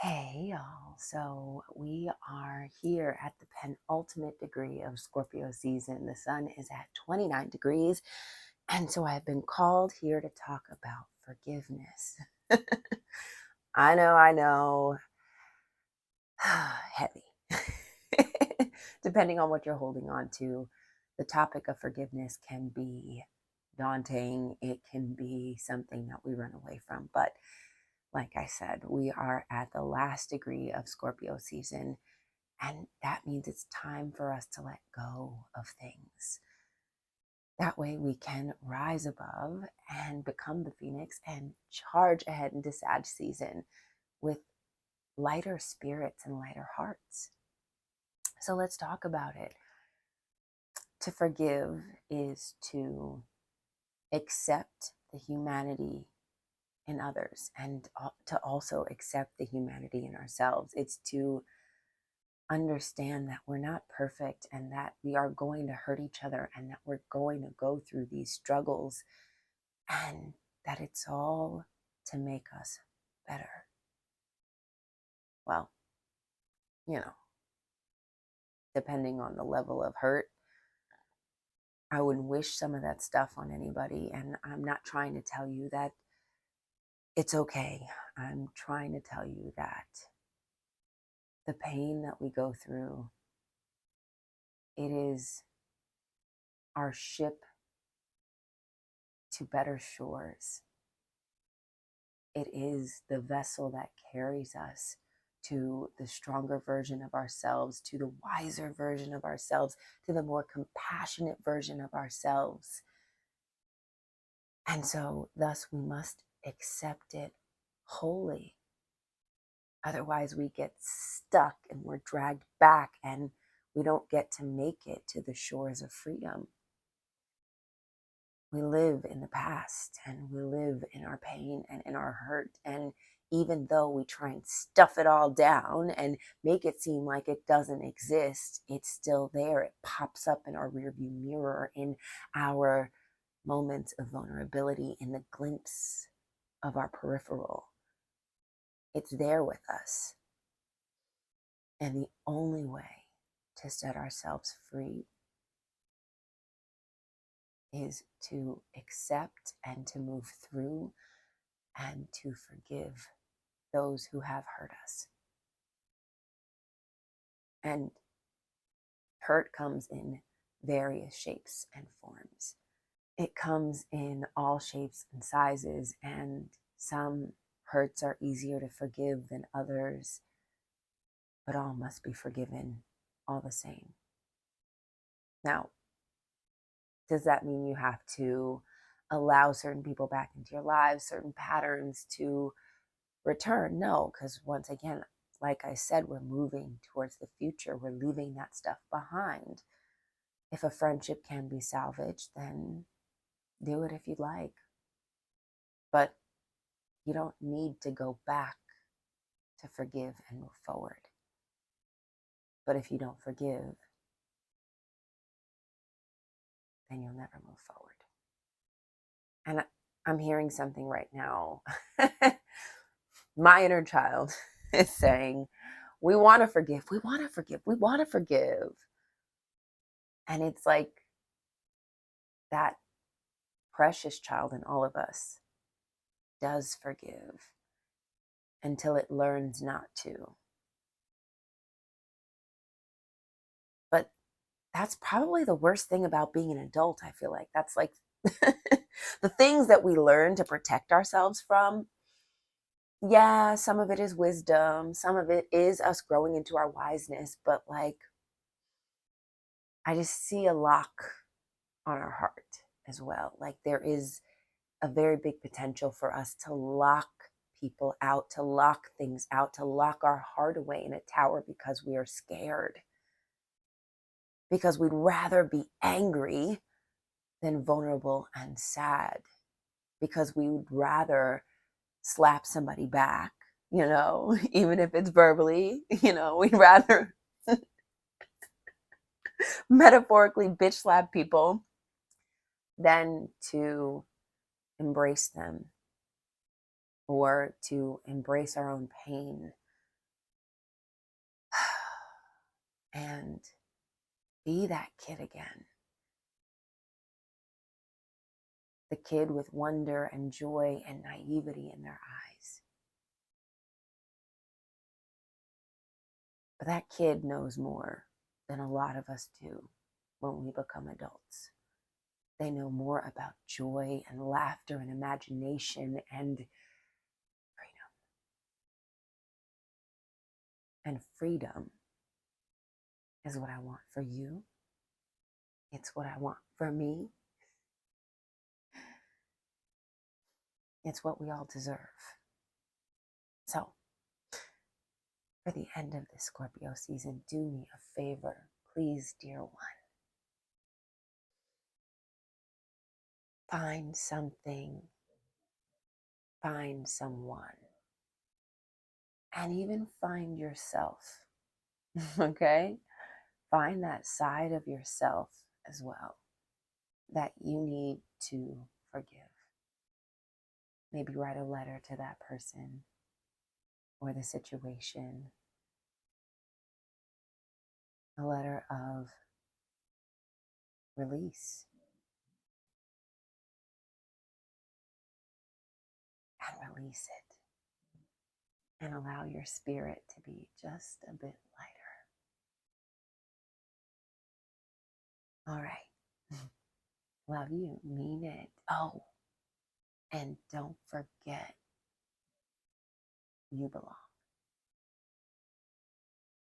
Hey y'all, so we are here at the penultimate degree of Scorpio season. The sun is at 29 degrees, and so I've been called here to talk about forgiveness. I know, heavy. Depending on what you're holding on to, the topic of forgiveness can be daunting. It can be something that we run away from, but like I said, we are at the last degree of Scorpio season, and that means it's time for us to let go of things. That way we can rise above and become the phoenix and charge ahead into Sag season with lighter spirits and lighter hearts. So let's talk about it. To forgive is to accept the humanity in others and to also accept the humanity in ourselves. It's to understand that we're not perfect and that we are going to hurt each other and that we're going to go through these struggles and that it's all to make us better. Well, you know, depending on the level of hurt, I wouldn't wish some of that stuff on anybody. And I'm not trying to tell you that it's okay. I'm trying to tell you that the pain that we go through, it is our ship to better shores. It is the vessel that carries us to the stronger version of ourselves, to the wiser version of ourselves, to the more compassionate version of ourselves. And so, thus, we must accept it wholly. Otherwise, we get stuck and we're dragged back and we don't get to make it to the shores of freedom. We live in the past and we live in our pain and in our hurt. And even though we try and stuff it all down and make it seem like it doesn't exist, it's still there. It pops up in our rearview mirror, in our moments of vulnerability, in the glimpse of our peripheral. It's there with us. And the only way to set ourselves free is to accept and to move through and to forgive those who have hurt us. And hurt comes in various shapes and forms. It comes in all shapes and sizes, and some hurts are easier to forgive than others, but all must be forgiven all the same. Now, does that mean you have to allow certain people back into your lives, certain patterns to return? No, because once again, like I said, we're moving towards the future. We're leaving that stuff behind. If a friendship can be salvaged, then do it if you'd like. But you don't need to go back to forgive and move forward. But if you don't forgive, then you'll never move forward. And I'm hearing something right now. My inner child is saying, we want to forgive, we want to forgive, we want to forgive. And it's like that precious child in all of us does forgive until it learns not to. But that's probably the worst thing about being an adult, I feel like. That's like the things that we learn to protect ourselves from. Yeah, some of it is wisdom, some of it is us growing into our wiseness, but like, I just see a lock on our heart as well. Like, there is a very big potential for us to lock people out, to lock things out, to lock our heart away in a tower because we are scared. Because we'd rather be angry than vulnerable and sad. Because we would rather slap somebody back, even if it's verbally, we'd rather metaphorically bitch slap people than to embrace them or to embrace our own pain and be that kid again. The kid with wonder and joy and naivety in their eyes. But that kid knows more than a lot of us do when we become adults. They know more about joy and laughter and imagination and freedom. And freedom is what I want for you. It's what I want for me. It's what we all deserve. So, for the end of this Scorpio season, do me a favor, please, dear one. Find something, find someone, and even find yourself, okay? Find that side of yourself as well that you need to forgive. Maybe write a letter to that person or the situation, a letter of release. And release it. And allow your spirit to be just a bit lighter. All right. Love you. Mean it. Oh, and don't forget, you belong.